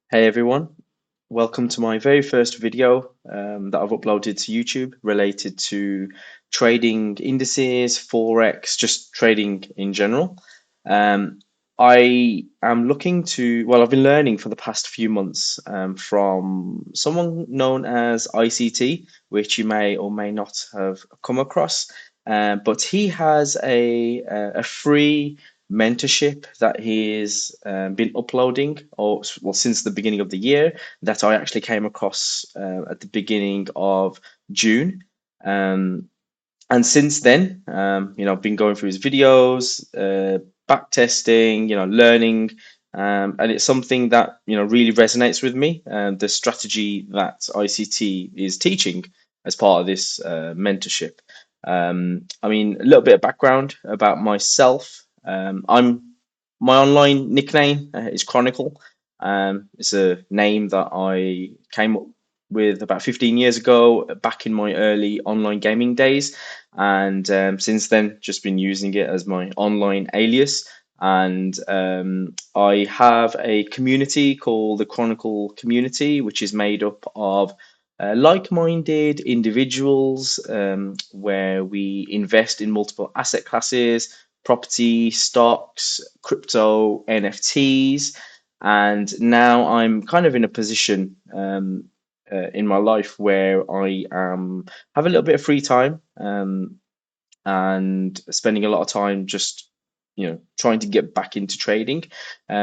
Hey everyone, welcome to my very first video that I've uploaded to YouTube related to trading indices, Forex, just trading in general. Um, I am looking to, well, I've been learning for the past few months from someone known as ICT, which you may or may not have come across. But he has a free mentorship that he's been uploading, or well, since the beginning of the year, that I actually came across at the beginning of June. Um, and since then, I've been going through his videos, back testing, learning, and it's something that really resonates with me. The strategy that ICT is teaching as part of this mentorship. I mean, a little bit of background about myself. My online nickname is Chronicle. It's a name that I came up with about 15 years ago, back in my early online gaming days, and since then just been using it as my online alias. And I have a community called the Chronicle Community, which is made up of like-minded individuals, where we invest in multiple asset classes, property, stocks, crypto, NFTs. And now I'm kind of in a position in my life where I have a little bit of free time, and spending a lot of time just trying to get back into trading.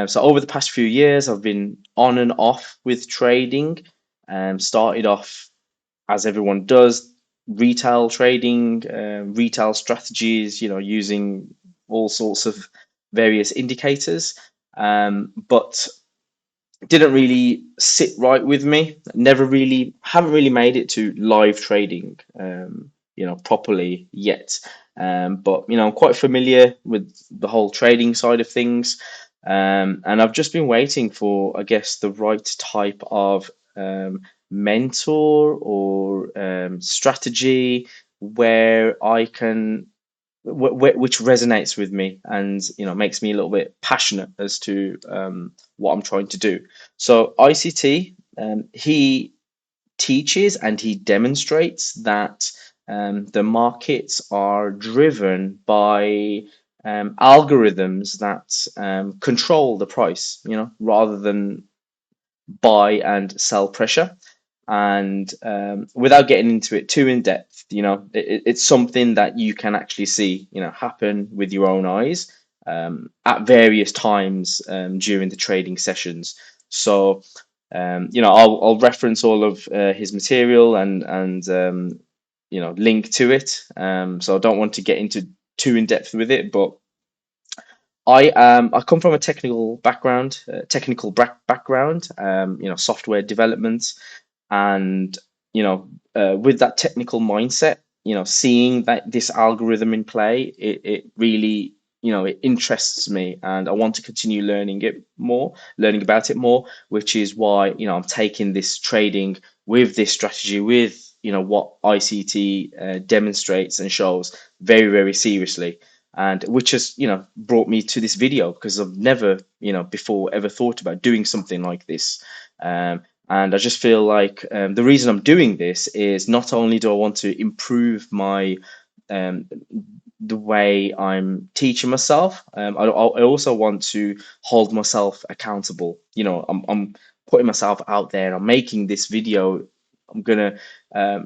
So over the past few years, I've been on and off with trading. Started off as everyone does, retail trading, retail strategies, using all sorts of various indicators. But didn't really sit right with me. Haven't really made it to live trading, properly yet. But I'm quite familiar with the whole trading side of things. And I've just been waiting for, I guess, the right type of mentor or strategy where I can which resonates with me, and makes me a little bit passionate as to what I'm trying to do. So ICT, he teaches and he demonstrates that the markets are driven by algorithms that control the price, rather than buy and sell pressure. And without getting into it too in depth, it's something that you can actually see, happen with your own eyes at various times during the trading sessions. So, I'll reference all of his material and link to it. So I don't want to get into too in depth with it, but I come from a technical background, software development, and with that technical mindset, seeing that this algorithm in play, it really it interests me, and I want to continue learning about it more, which is why I'm taking this trading with this strategy, with what ICT demonstrates and shows, very, very seriously, and which has brought me to this video, because I've never before ever thought about doing something like this. And I just feel like the reason I'm doing this is, not only do I want to improve my um, the way I'm teaching myself, I also want to hold myself accountable. I'm putting myself out there. I'm making this video. I'm gonna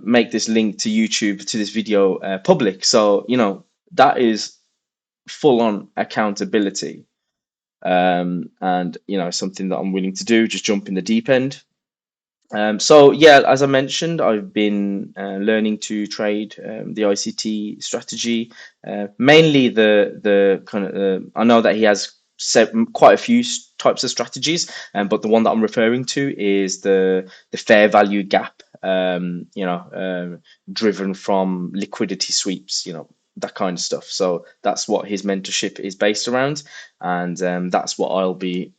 make this link to YouTube, to this video, public. So that is full on accountability, and something that I'm willing to do, just jump in the deep end. So yeah, as I mentioned, I've been learning to trade the ICT strategy, mainly the kind of. I know that he has quite a few types of strategies, but the one that I'm referring to is the fair value gap. Driven from liquidity sweeps, that kind of stuff. So that's what his mentorship is based around, and that's what I'll be,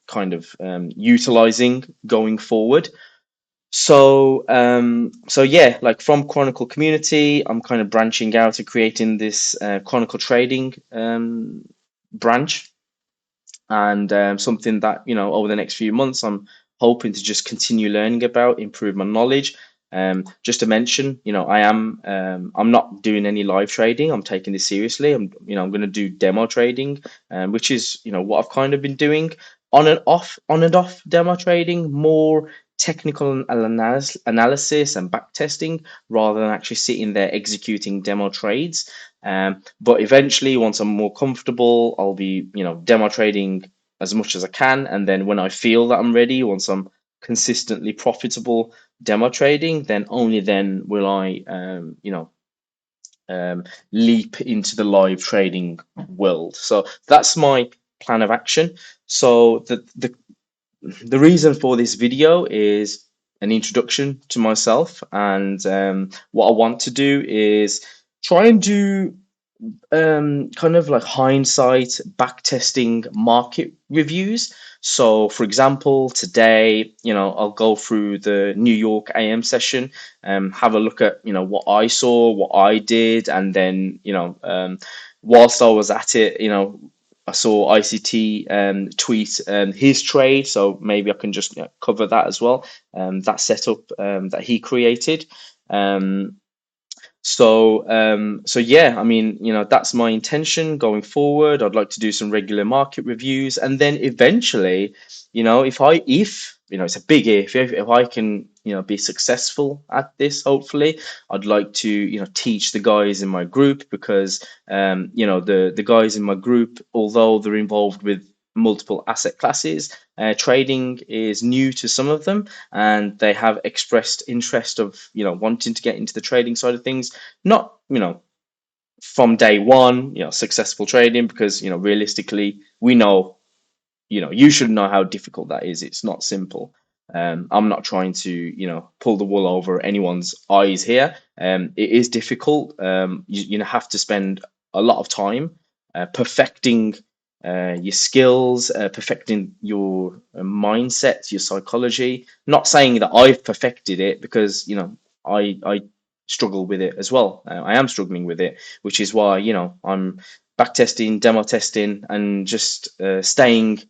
kind of utilizing going forward. So yeah, like from Chronicle Community, I'm kind of branching out and creating this Chronicle Trading branch, and something that over the next few months, I'm hoping to just continue learning about, improve my knowledge. Just to mention, I'm not doing any live trading. I'm taking this seriously. I'm going to do demo trading, which is, what I've kind of been doing on and off demo trading, more technical analysis and back testing rather than actually sitting there executing demo trades. But eventually, once I'm more comfortable, I'll be, demo trading as much as I can. And then when I feel that I'm ready, once I'm consistently profitable demo trading, then only then will I, leap into the live trading world. So that's my plan of action. So the reason for this video is an introduction to myself, and what I want to do is try and do kind of like hindsight back testing market reviews. So for example, today, I'll go through the New York AM session, have a look at, what I saw, what I did, and then, whilst I was at it, I saw ICT tweet his trade, so maybe I can just, cover that as well, that setup that he created. So yeah, I mean, that's my intention going forward. I'd like to do some regular market reviews, and then eventually, if it's a big if I can, be successful at this, hopefully, I'd like to, teach the guys in my group, because the guys in my group, although they're involved with multiple asset classes, trading is new to some of them, and they have expressed interest of, wanting to get into the trading side of things. Not, from day one, successful trading, because, realistically, we know, you should know how difficult that is. It's not simple. I'm not trying to, pull the wool over anyone's eyes here. It is difficult. You have to spend a lot of time perfecting your skills, perfecting your mindset, your psychology. Not saying that I've perfected it, because, I struggle with it as well. I am struggling with it, which is why, I'm back testing, demo testing, and just staying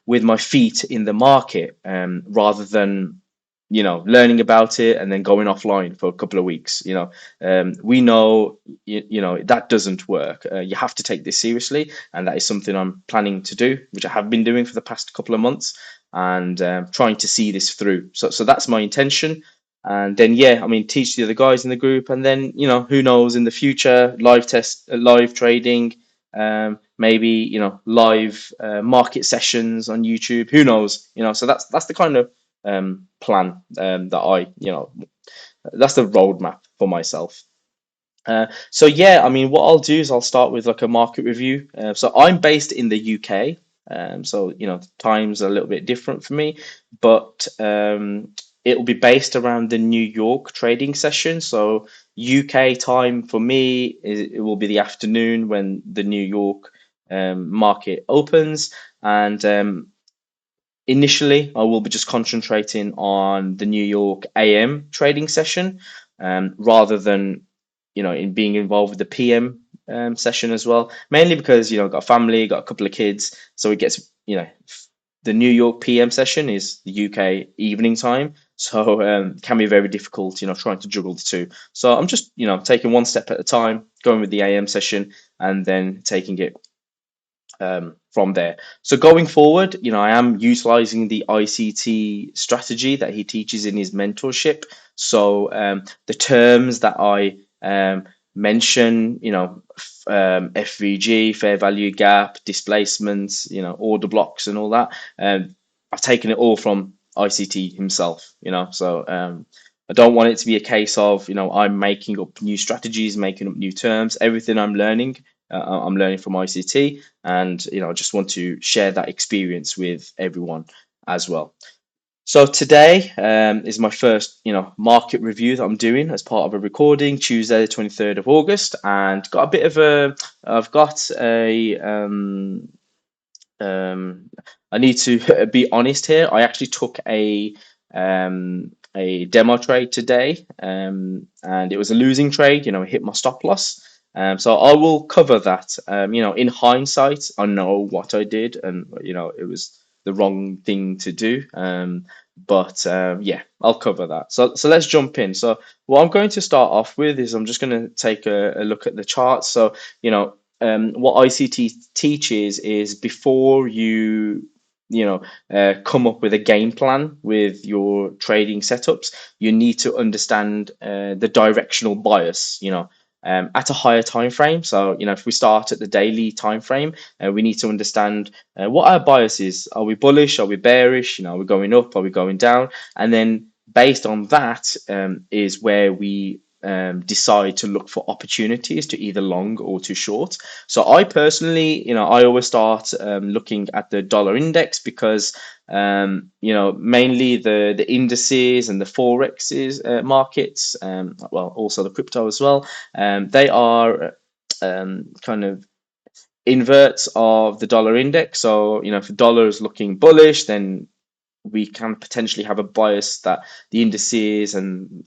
with my feet in the market, rather than, learning about it and then going offline for a couple of weeks. We know, that doesn't work. You have to take this seriously, and that is something I'm planning to do, which I have been doing for the past couple of months, and trying to see this through. So that's my intention. And then, yeah, I mean, teach the other guys in the group, and then, who knows, in the future, live trading, maybe, live market sessions on YouTube. Who knows? So that's the kind of plan, that that's the roadmap for myself. So yeah, I mean, what I'll do is I'll start with like a market review. So I'm based in the UK, so times are a little bit different for me, but it'll be based around the New York trading session. So UK time for me it will be the afternoon when the New York market opens, and initially, I will be just concentrating on the New York AM trading session, rather than, in being involved with the PM session as well. Mainly because, I've got a family, got a couple of kids, so it gets, the New York PM session is the UK evening time, so can be very difficult, trying to juggle the two. So I'm just, taking one step at a time, going with the AM session, and then taking it from there. So going forward, I am utilizing the ICT strategy that he teaches in his mentorship. So the terms that I mention, FVG, fair value gap, displacements, order blocks, and all that. I've taken it all from ICT himself. So I don't want it to be a case of, I'm making up new strategies, making up new terms. Everything I'm learning from ICT, and I just want to share that experience with everyone as well. So today is my first, market review that I'm doing as part of a recording, Tuesday, the 23rd of August, and I've got I need to be honest here. I actually took a demo trade today, and it was a losing trade. It hit my stop loss. So I will cover that. In hindsight, I know what I did, and it was the wrong thing to do. But yeah, I'll cover that. So let's jump in. So what I'm going to start off with is I'm just going to take a look at the charts. So what ICT teaches is before come up with a game plan with your trading setups, you need to understand the directional bias. At a higher time frame. So if we start at the daily time frame, we need to understand what our bias is. Are we bullish? Are we bearish? Are we going up? Are we going down? And then based on that is where we decide to look for opportunities to either long or to short. So I personally, I always start looking at the dollar index because mainly the indices and the forexes markets, well, also the crypto as well. They are kind of inverts of the dollar index. So if the dollar is looking bullish, then we can potentially have a bias that the indices and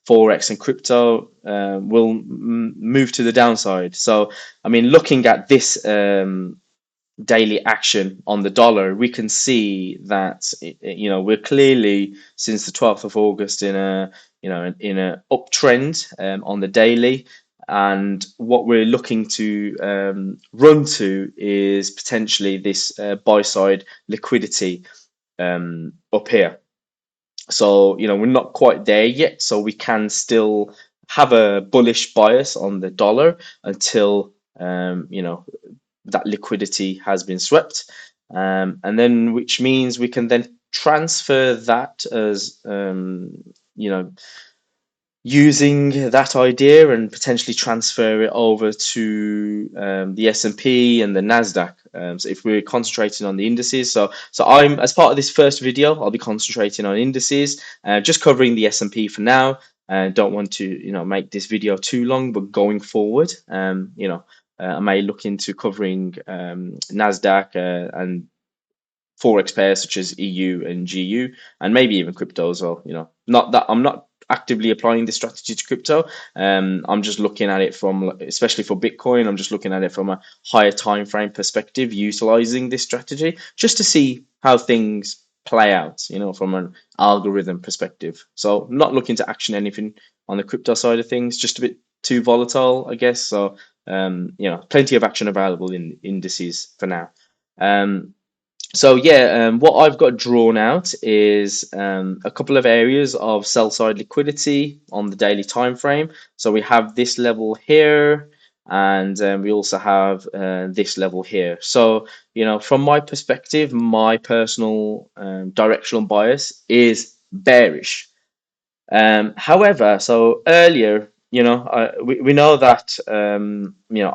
forex and crypto will move to the downside. So I mean, looking at this daily action on the dollar, we can see that we're clearly since the 12th of August in a uptrend on the daily, and what we're looking to run to is potentially this buy side liquidity up here. So we're not quite there yet, so we can still have a bullish bias on the dollar until that liquidity has been swept, and then which means we can then transfer that as using that idea and potentially transfer it over to the S&P and the Nasdaq. So if we're concentrating on the indices, so I'm, as part of this first video, I'll be concentrating on indices, just covering the S&P for now. Don't want to make this video too long, but going forward, I may look into covering Nasdaq and forex pairs such as EU and GU, and maybe even crypto as well. Not that I'm not actively applying this strategy to crypto. I'm just looking at it from, especially for Bitcoin, I'm just looking at it from a higher time frame perspective, utilizing this strategy just to see how things play out, from an algorithm perspective. So not looking to action anything on the crypto side of things, just a bit too volatile, I guess. So plenty of action available in indices for now. So yeah, what I've got drawn out is a couple of areas of sell side liquidity on the daily time frame. So we have this level here, and we also have this level here. So from my perspective, my personal directional bias is bearish. However, so earlier, we know that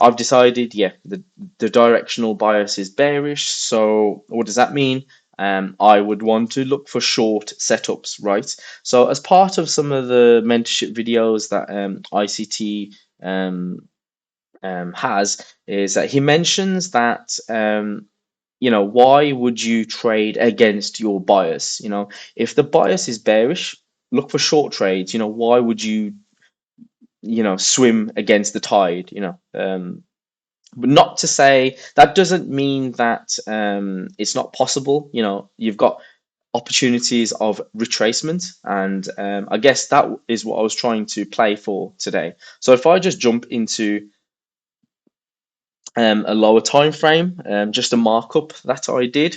I've decided, yeah, the directional bias is bearish. So what does that mean? I would want to look for short setups, right? So as part of some of the mentorship videos that ICT has, is that he mentions that why would you trade against your bias? If the bias is bearish, look for short trades. Why would you swim against the tide? But not to say that doesn't mean that it's not possible. You've got opportunities of retracement, and I guess that is what I was trying to play for today. So if I just jump into a lower time frame, just a markup that I did.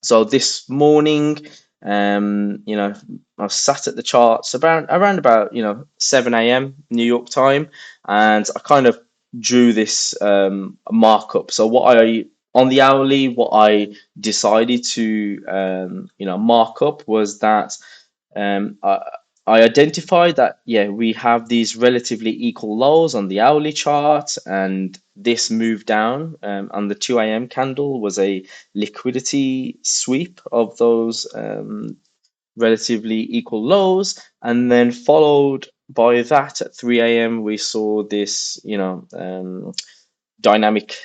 So this morning, I sat at the charts around about 7 a.m. New York time, and I kind of drew this markup. So on the hourly, what I decided to mark up was that I identified that, yeah, we have these relatively equal lows on the hourly chart, and this move down on the 2 a.m. candle was a liquidity sweep of those relatively equal lows, and then followed by that at 3 a.m. we saw this, dynamic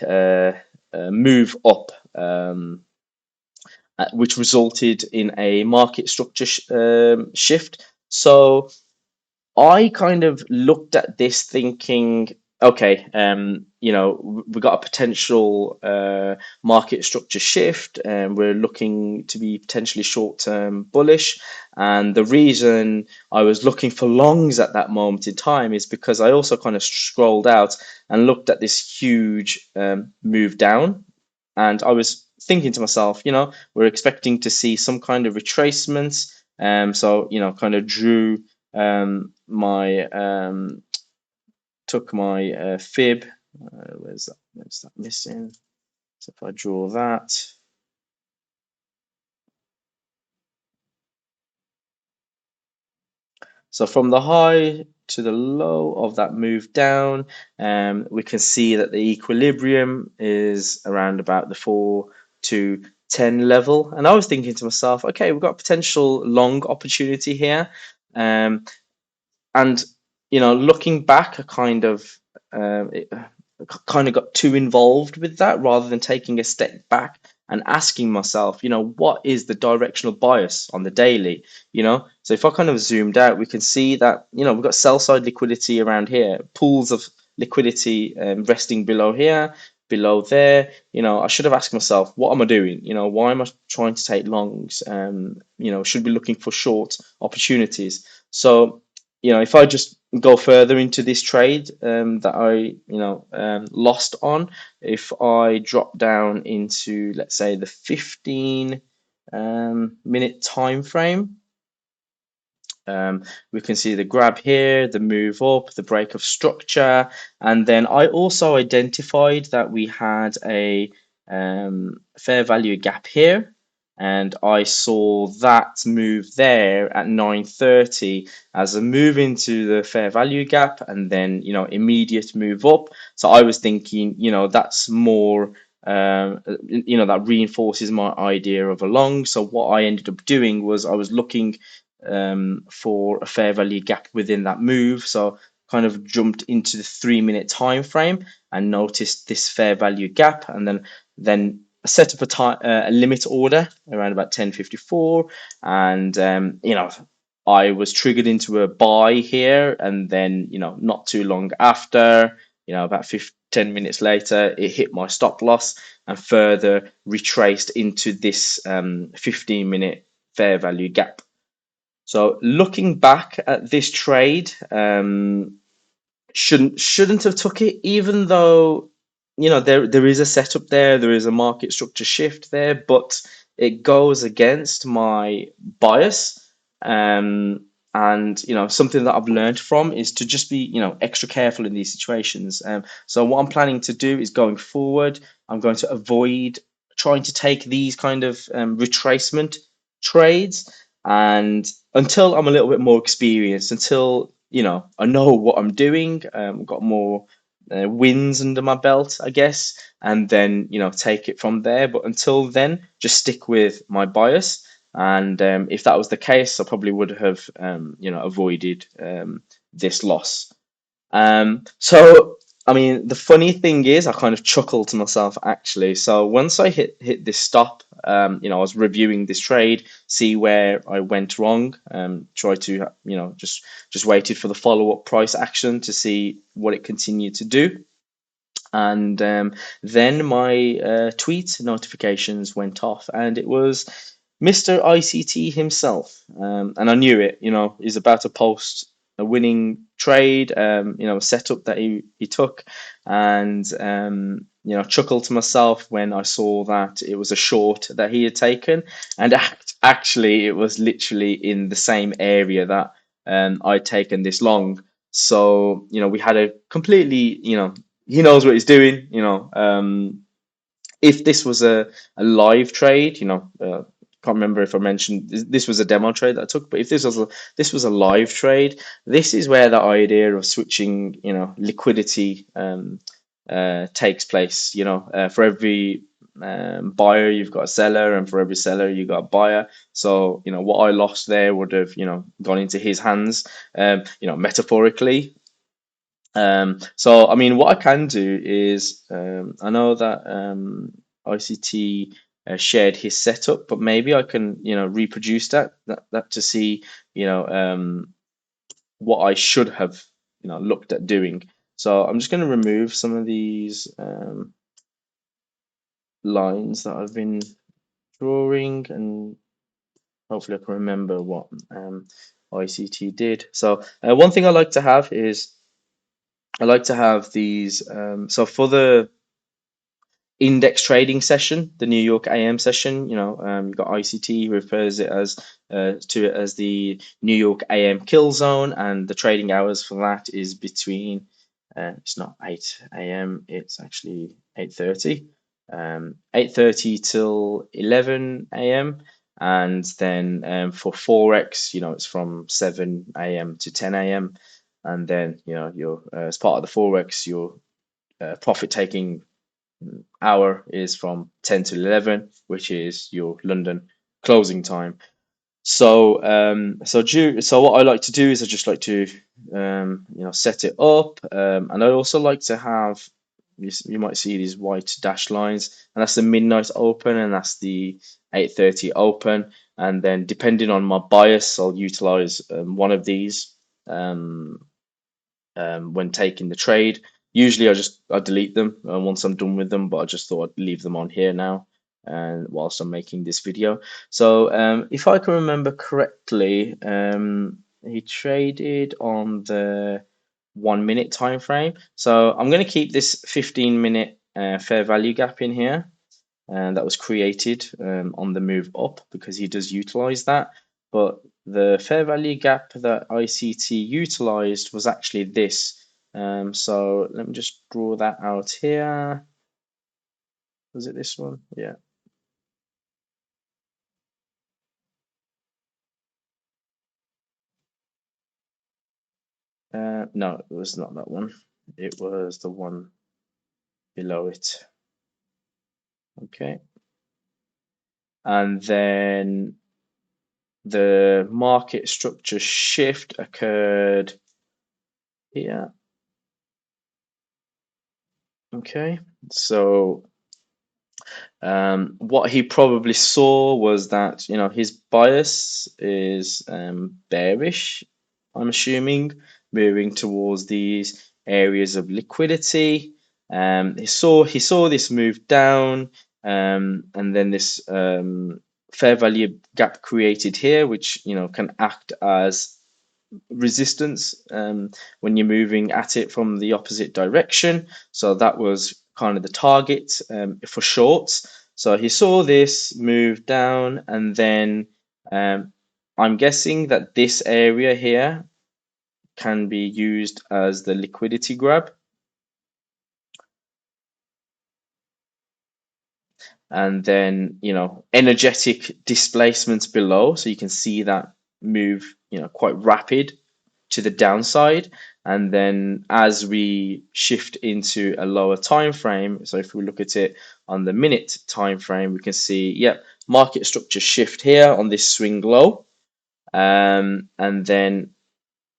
move up. Which resulted in a market structure shift. So I kind of looked at this thinking, okay, we got a potential market structure shift, and we're looking to be potentially short-term bullish. And the reason I was looking for longs at that moment in time is because I also kind of scrolled out and looked at this huge move down, and I was thinking to myself, we're expecting to see some kind of retracements. So kind of drew my took my fib. Where's that? Where's that missing? So if I draw that, so from the high to the low of that move down, we can see that the equilibrium is around about the 4 to 10 level. And I was thinking to myself, okay, we've got potential long opportunity here. Um, and looking back, I kind of got too involved with that rather than taking a step back and asking myself, what is the directional bias on the daily? So if I kind of zoomed out, we can see that we've got sell side liquidity around here, pools of liquidity resting below here, below there. I should have asked myself, what am I doing? Why am I trying to take longs? Should be looking for short opportunities. So if I just go further into this trade that I, lost on, if I drop down into, let's say, the 15 minute time frame, we can see the grab here, the move up, the break of structure, and then I also identified that we had a fair value gap here, and I saw that move there at 9:30 as a move into the fair value gap, and then immediate move up. So I was thinking, that's more. That reinforces my idea of a long. So what I ended up doing was I was looking for a fair value gap within that move. So kind of jumped into the 3 minute time frame and noticed this fair value gap, and then set up a limit order around about 10:54, and I was triggered into a buy here, and then not too long after, about 10 minutes later, it hit my stop loss and further retraced into this 15-minute fair value gap. So looking back at this trade, shouldn't have took it, even though there is a setup there is a market structure shift there, but it goes against my bias. And something that I've learned from is to just be extra careful in these situations. So what I'm planning to do is, going forward, I'm going to avoid trying to take these kind of retracement trades, and until I'm a little bit more experienced, until I know what I'm doing, got more wins under my belt, I guess, and then take it from there. But until then, just stick with my bias. And if that was the case, I probably would have avoided this loss. So I mean, the funny thing is, I kind of chuckled to myself actually. So once I hit this stop, I was reviewing this trade, see where I went wrong, try to just waited for the follow up price action to see what it continued to do. And then my tweet notifications went off, and it was Mr. ICT himself. And I knew it, he's about to post a winning trade, a setup that he took. And, chuckled to myself when I saw that it was a short that he had taken. And actually, it was literally in the same area that I'd taken this long. So, we had a completely, he knows what he's doing. If this was a live trade, can't remember if I mentioned this was a demo trade that I took, but if this was a live trade, this is where the idea of switching, liquidity takes place. For every buyer, you've got a seller, and for every seller, you got a buyer. So, what I lost there would have, gone into his hands, metaphorically. So I mean, what I can do is, I know that ICT shared his setup, but maybe I can reproduce that to see what I should have looked at doing. So I'm just going to remove some of these lines that I've been drawing, and hopefully I can remember what ICT did. So one thing I like to have is I like to have these. So for the index trading session, the New York AM session. You've got ICT refers it as to it as the New York AM kill zone, and the trading hours for that is between. It's not 8 a.m. It's actually 8:30. 8:30 till 11 a.m. And then for Forex, it's from 7 a.m. to 10 a.m. And then you're as part of the Forex, your profit taking hour is from 10 to 11, which is your London closing time. So what I like to do is I just like to set it up, and I also like to have you might see these white dashed lines, and that's the midnight open, and that's the 8:30 open, and then depending on my bias, I'll utilize one of these. Um, when taking the trade. Usually I delete them once I'm done with them, but I just thought I'd leave them on here now and whilst I'm making this video. So if I can remember correctly, he traded on the 1 minute time frame. So I'm going to keep this 15-minute fair value gap in here, and that was created on the move up because he does utilize that. But the fair value gap that ICT utilized was actually this. So let me just draw that out here. Was it this one? Yeah. No, it was not that one. It was the one below it. Okay. And then the market structure shift occurred here. Okay. So what he probably saw was that his bias is bearish. I'm assuming moving towards these areas of liquidity. He saw this move down, and then this fair value gap created here, which can act as resistance when you're moving at it from the opposite direction. So that was kind of the target for shorts. So he saw this move down, and then I'm guessing that this area here can be used as the liquidity grab. And then energetic displacements below, so you can see that move quite rapid to the downside. And then as we shift into a lower time frame, so if we look at it on the minute time frame, we can see, yep, market structure shift here on this swing low. And then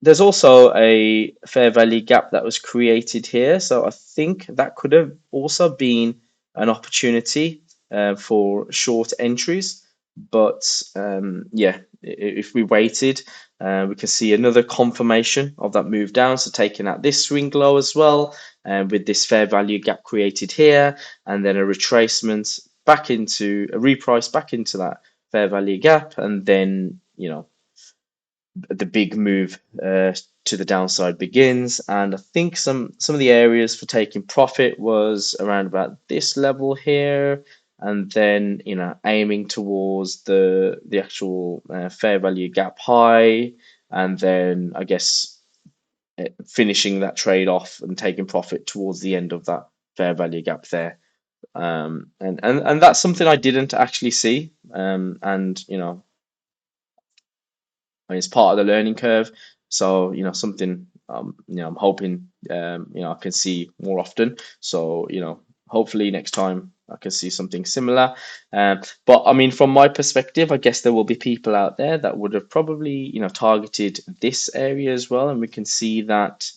there's also a fair value gap that was created here. So I think that could have also been an opportunity for short entries. But yeah, if we waited, we can see another confirmation of that move down. So taking out this swing low as well, with this fair value gap created here, and then a retracement back into a reprice back into that fair value gap, and then the big move to the downside begins. And I think some of the areas for taking profit was around about this level here, and then aiming towards the actual fair value gap high, and then I guess finishing that trade off and taking profit towards the end of that fair value gap there. And that's something I didn't actually see. And it's part of the learning curve. So something I'm hoping I can see more often. So hopefully next time I can see something similar. But I mean, from my perspective, I guess there will be people out there that would have probably targeted this area as well, and we can see that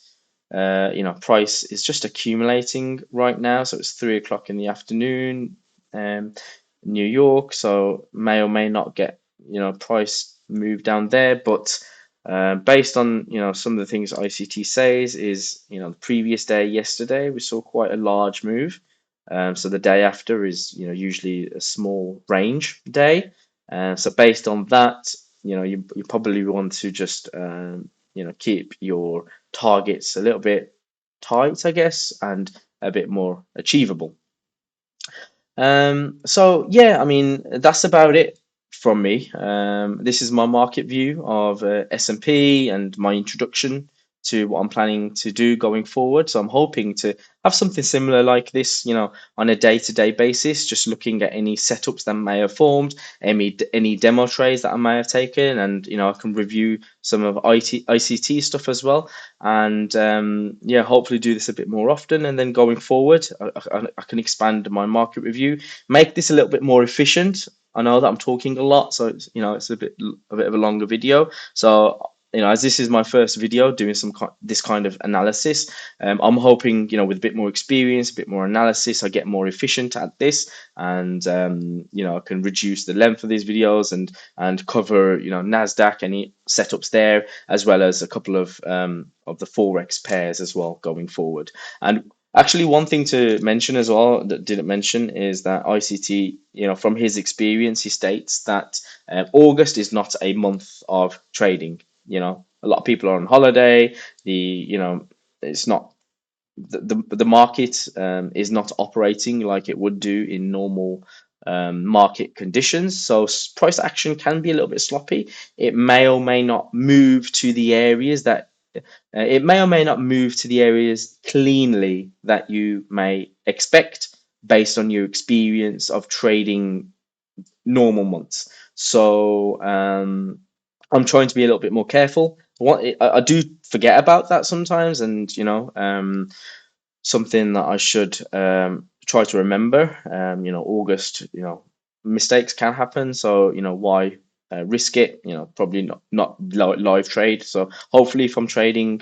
price is just accumulating right now. So it's 3 o'clock in the afternoon, New York. So may or may not get price move down there, but Based on some of the things ICT says is the previous day yesterday we saw quite a large move. So the day after is usually a small range day. So based on that, you probably want to just keep your targets a little bit tight, I guess, and a bit more achievable. So yeah, I mean that's about it from me. This is my market view of S&P and my introduction to what I'm planning to do going forward. So I'm hoping to have something similar like this, on a day-to-day basis, just looking at any setups that may have formed, any demo trades that I may have taken, and I can review some of ICT stuff as well. And yeah, hopefully do this a bit more often. And then going forward, I can expand my market review, make this a little bit more efficient. I know that I'm talking a lot, so it's a bit of a longer video. So as this is my first video doing this kind of analysis, I'm hoping with a bit more experience, a bit more analysis, I get more efficient at this, and I can reduce the length of these videos and cover Nasdaq, any setups there, as well as a couple of the forex pairs as well going forward. And actually, one thing to mention as well that didn't mention is that ICT, from his experience, he states that August is not a month of trading. A lot of people are on holiday. It's not the market is not operating like it would do in normal market conditions. So price action can be a little bit sloppy. It may or may not move to the areas that it may or may not move to the areas cleanly that you may expect based on your experience of trading normal months. So I'm trying to be a little bit more careful. I do forget about that sometimes, and something that I should try to remember. August, mistakes can happen, so why risk it? Probably not live trade. So hopefully, if I'm trading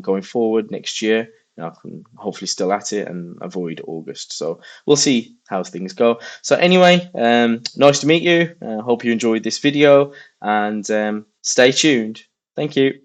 going forward next year, I can hopefully still at it and avoid August. So we'll see how things go. So anyway, nice to meet you. Hope you enjoyed this video, and stay tuned. Thank you.